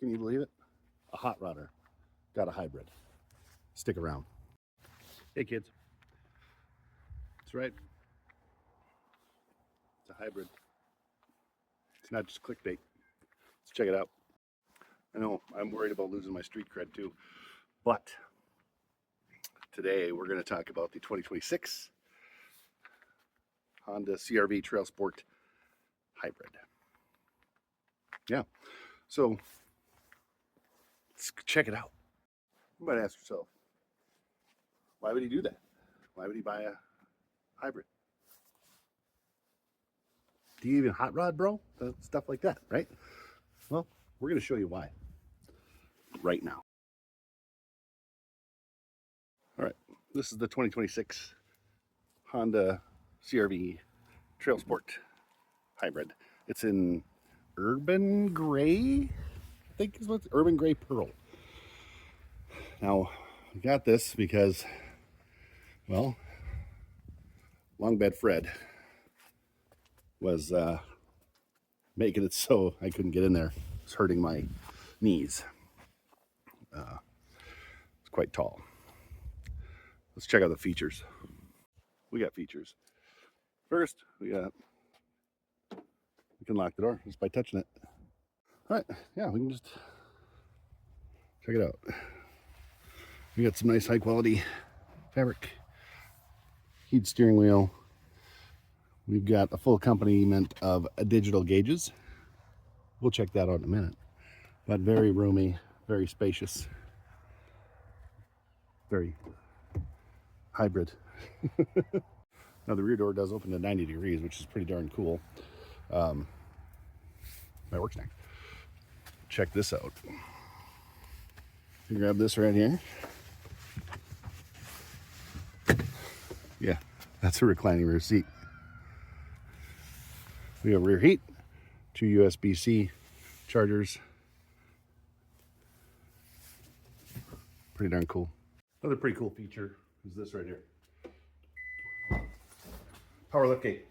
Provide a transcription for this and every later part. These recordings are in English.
Can you believe it? A hot rodder got a hybrid. Stick around. Hey kids. That's right. It's a hybrid. It's not just clickbait. Let's check it out. I know I'm worried about losing my street cred too, but today we're going to talk about the 2026 Honda CR-V TrailSport Hybrid. Yeah, so let's check it out. You might ask yourself, why would he do that? Why would he buy a hybrid? Do you even hot rod, bro? Stuff like that, right? Well, we're going to show you why right now. All right, this is the 2026 Honda CR-V TrailSport Hybrid. It's in urban gray, I think is what's urban gray pearl. Now, we got this because, well, Long Bed Fred was making it so I couldn't get in there. It was hurting my knees. It's quite tall. Let's check out the features. We got features. First, we can lock the door just by touching it. All right, yeah, we can just check it out. We got some nice high quality fabric, heated steering wheel. We've got a full accompaniment of digital gauges. We'll check that out in a minute. But very roomy, very spacious, very hybrid. Now the rear door does open to 90 degrees, which is pretty darn cool. That works next. Check this out. You grab this right here. Yeah, that's a reclining rear seat. We have rear heat, 2 USB-C chargers. Pretty darn cool. Another pretty cool feature is this right here. Power lift gate.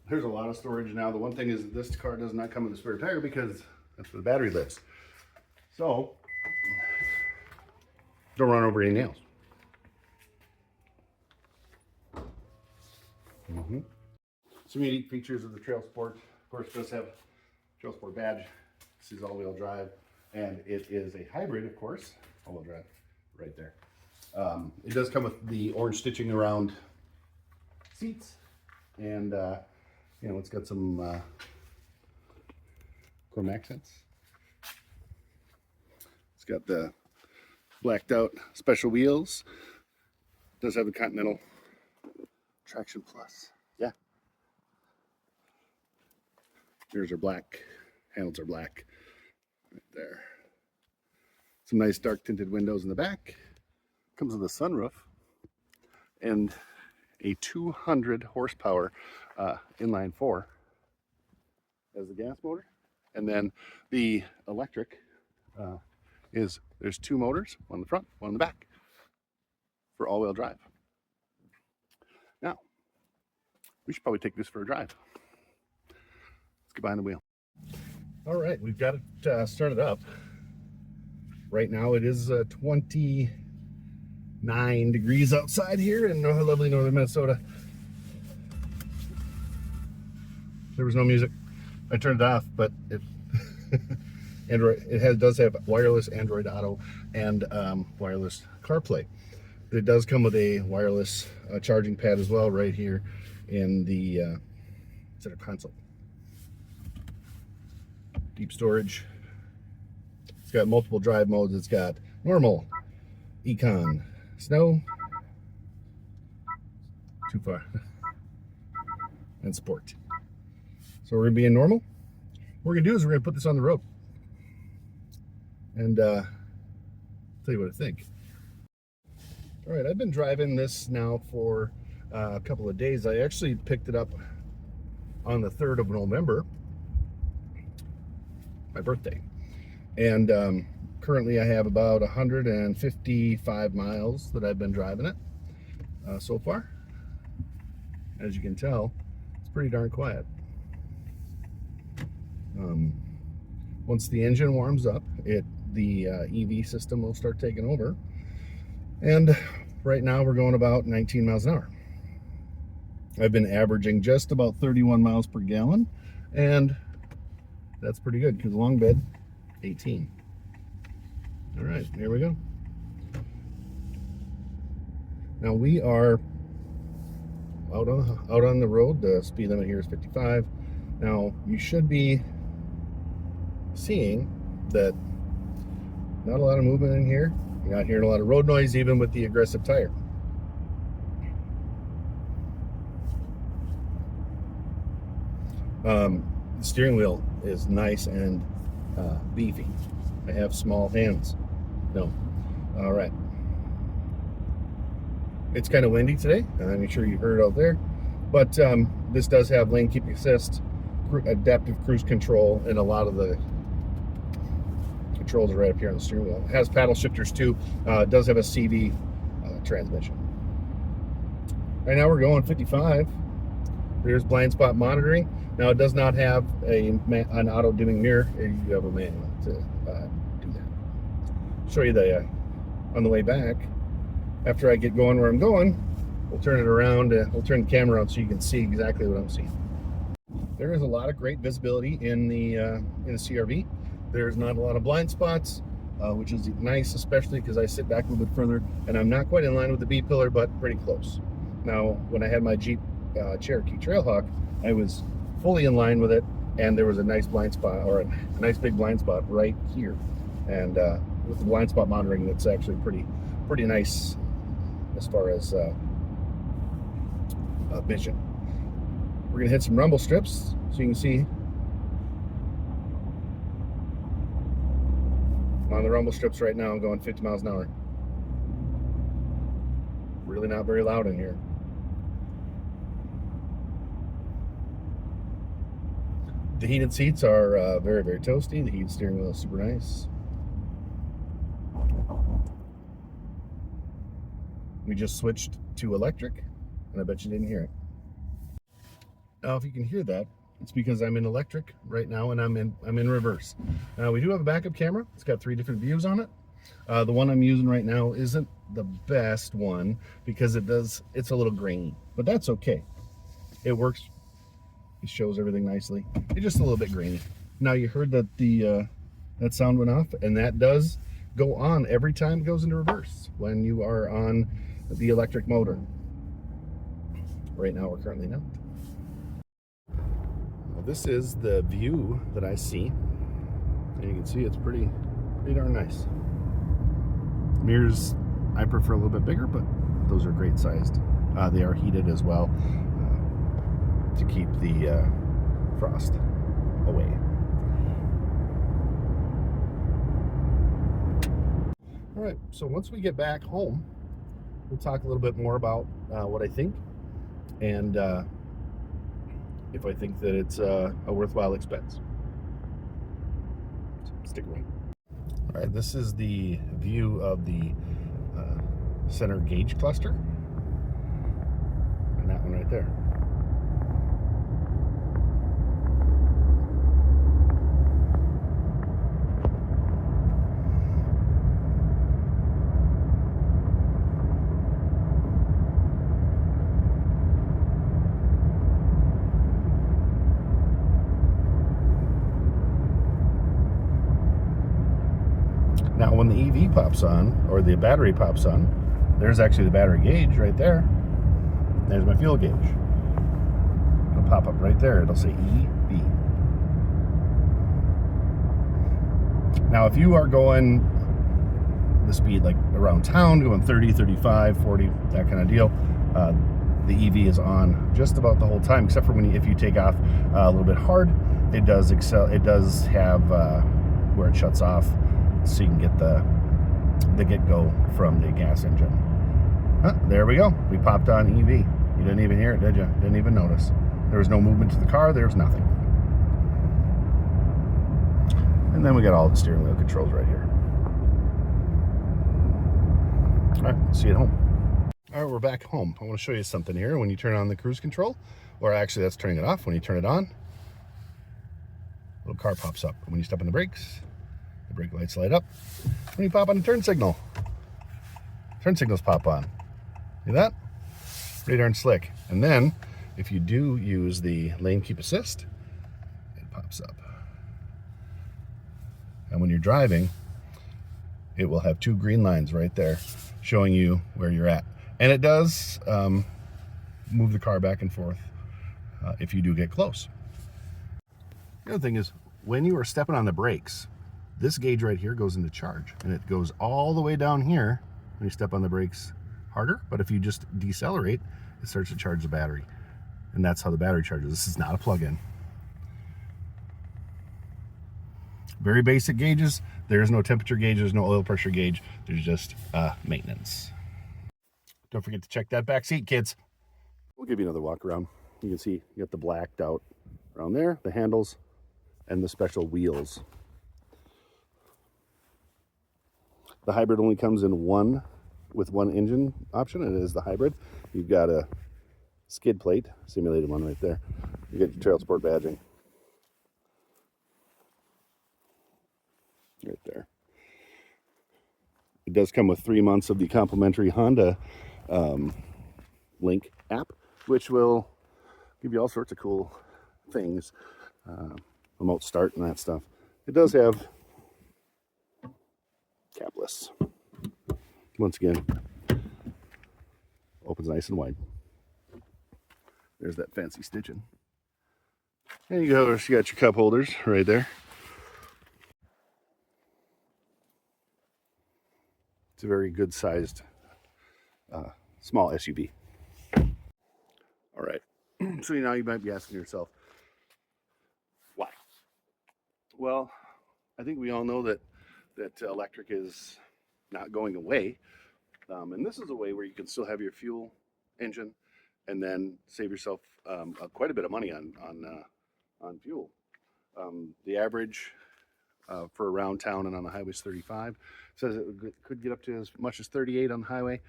There's a lot of storage now. The one thing is this car does not come with a spare tire because that's where the battery lives. So, don't run over any nails. Some unique features of the TrailSport. Of course, it does have TrailSport badge. This is all-wheel drive, and it is a hybrid, of course. All-wheel drive, right there. It does come with the orange stitching around seats, and you know, it's got some chrome accents. It's got the blacked out special wheels. It does have the Continental Traction Plus. Yeah. Mirrors are black. Handles are black. Right there. Some nice dark tinted windows in the back. Comes with a sunroof and a 200 horsepower inline 4 as the gas motor. And then the electric there's 2 motors, one in the front, one in the back, for all-wheel drive. Now, we should probably take this for a drive. Let's get behind the wheel. All right, we've got it started up. Right now it is 29 degrees outside here in lovely northern Minnesota. There was no music. I turned it off, but it Android. Does have wireless Android Auto and wireless CarPlay. It does come with a wireless charging pad as well, right here in the center console. Deep storage. It's got multiple drive modes. It's got normal, econ, snow, too far, and sport. So we're gonna be in normal. What we're gonna do is we're gonna put this on the road and tell you what I think. All right, I've been driving this now for a couple of days. I actually picked it up on the 3rd of November, my birthday. And currently I have about 155 miles that I've been driving it so far. As you can tell, it's pretty darn quiet. Once the engine warms up, the EV system will start taking over. And right now we're going about 19 miles an hour. I've been averaging just about 31 miles per gallon, and that's pretty good because long bed, 18. All right, here we go. Now we are out on the road. The speed limit here is 55. Now you should be seeing that not a lot of movement in here. You're not hearing a lot of road noise even with the aggressive tire. The steering wheel is nice and beefy. I have small hands. No. All right. It's kind of windy today. I'm sure you heard out there. But this does have lane keep assist, adaptive cruise control, and a lot of the controls are right up here on the steering wheel. It has paddle shifters too. It does have a CV transmission. Right now we're going 55. There's blind spot monitoring. Now it does not have an auto dimming mirror. You have a manual to do that. Show you the on the way back. After I get going where I'm going, we'll turn it around. We'll turn the camera around so you can see exactly what I'm seeing. There is a lot of great visibility in the CR-V. There's not a lot of blind spots, which is nice, especially because I sit back a little bit further, and I'm not quite in line with the B pillar, but pretty close. Now, when I had my Jeep Cherokee Trailhawk, I was fully in line with it, and there was a nice blind spot, or a nice big blind spot right here. And with the blind spot monitoring, that's actually pretty nice as far as vision. We're gonna hit some rumble strips so you can see. I'm on the rumble strips right now. I'm going 50 miles an hour. Really not very loud in here. The heated seats are very, very toasty. The heated steering wheel is super nice. We just switched to electric, and I bet you didn't hear it. Now, if you can hear that, it's because I'm in electric right now, and I'm in reverse. We do have a backup camera. It's got 3 different views on it. The one I'm using right now isn't the best one because it's a little grainy, but that's okay. It works. It shows everything nicely. It's just a little bit grainy. Now you heard that that sound went off, and that does go on every time it goes into reverse when you are on the electric motor. Right now we're currently not. Well, this is the view that I see, and you can see it's pretty darn nice. Mirrors I prefer a little bit bigger, but those are great sized. They are heated as well to keep the frost away. All right, so once we get back home, we'll talk a little bit more about what I think and if I think that it's a worthwhile expense. So stick around. All right, this is the view of the center gauge cluster, and that one right there. Now, when the EV pops on, or the battery pops on, there's actually the battery gauge right there. There's my fuel gauge. It'll pop up right there. It'll say EV. Now, if you are going the speed like around town, going 30, 35, 40, that kind of deal, the EV is on just about the whole time, except for if you take off a little bit hard, it does have where it shuts off, so you can get the get-go from the gas engine. There we go. We popped on EV. You didn't even hear it, did you? Didn't even notice. There was no movement to the car. There was nothing. And then we got all the steering wheel controls right here. All right, see you at home. All right, we're back home. I want to show you something here. When you turn on the cruise control, or actually that's turning it off. When you turn it on, little car pops up. When you step on the brakes, the brake lights light up. When you pop on the turn signals pop on. See that? Pretty darn slick. And then, if you do use the lane keep assist, it pops up. And when you're driving, it will have 2 green lines right there showing you where you're at. And it does move the car back and forth if you do get close. The other thing is, when you are stepping on the brakes, this gauge right here goes into charge, and it goes all the way down here when you step on the brakes harder. But if you just decelerate, it starts to charge the battery, and that's how the battery charges. This is not a plug-in. Very basic gauges. There's no temperature gauge, there's no oil pressure gauge, there's just maintenance. Don't forget to check that back seat, kids. We'll give you another walk around. You can see you got the blacked out around there, the handles, and the special wheels. The hybrid only comes in one engine option, and it is the hybrid. You've got a skid plate, simulated one right there. You get your TrailSport badging right there. It does come with 3 months of the complimentary Honda Link app, which will give you all sorts of cool things, remote start and that stuff. It does have capless. Once again, opens nice and wide. There's that fancy stitching. And you got your cup holders right there. It's a very good sized small SUV. All right. So now you might be asking yourself, why? Well, I think we all know that electric is not going away, and this is a way where you can still have your fuel engine and then save yourself quite a bit of money on fuel. The average for around town and on the highway is 35. Says it could get up to as much as 38 on the highway.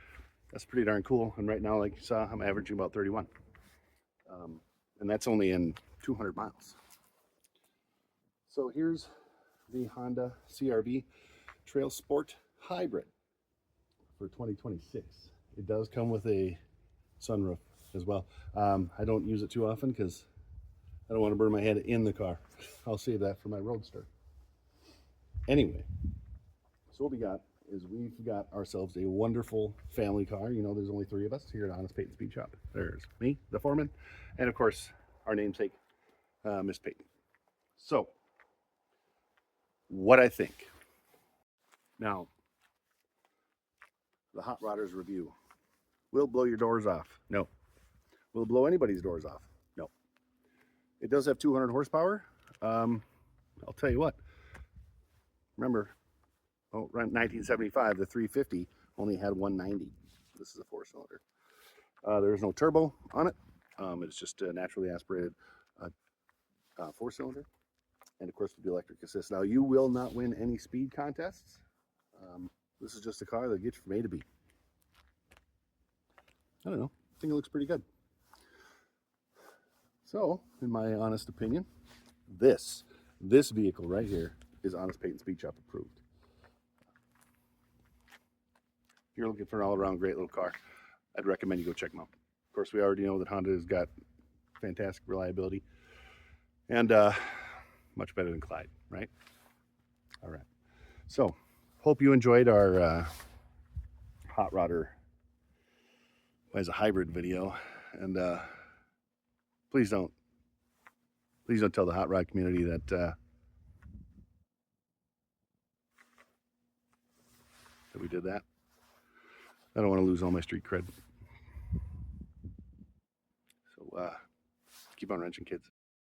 That's pretty darn cool. And right now, like you saw, I'm averaging about 31. And that's only in 200 miles. So here's the Honda CR-V TrailSport Hybrid for 2026. It does come with a sunroof as well. I don't use it too often because I don't want to burn my head in the car. I'll save that for my Roadster. Anyway, so what we got is we've got ourselves a wonderful family car. You know, there's only 3 of us here at Honest Peytons Speed Shop. There's me, the foreman, and of course, our namesake, Miss Peyton. So, what I think. Now, the Hot Rodders review. Will blow your doors off? No. Will blow anybody's doors off? No. It does have 200 horsepower. I'll tell you what. Remember, around 1975, the 350 only had 190. This is a 4-cylinder. There's no turbo on it. It's just a naturally aspirated 4-cylinder. And of course, with the electric assist. Now, you will not win any speed contests. This is just a car that gets you from A to B. I don't know. I think it looks pretty good. So, in my honest opinion, this vehicle right here is Honest Peytons Speed Shop approved. If you're looking for an all-around great little car, I'd recommend you go check them out. Of course, we already know that Honda has got fantastic reliability and much better than Clyde, right? All right. So, hope you enjoyed our Hot Rodder as a hybrid video, and please don't tell the hot rod community that we did that. I don't want to lose all my street cred. So keep on wrenching, kids.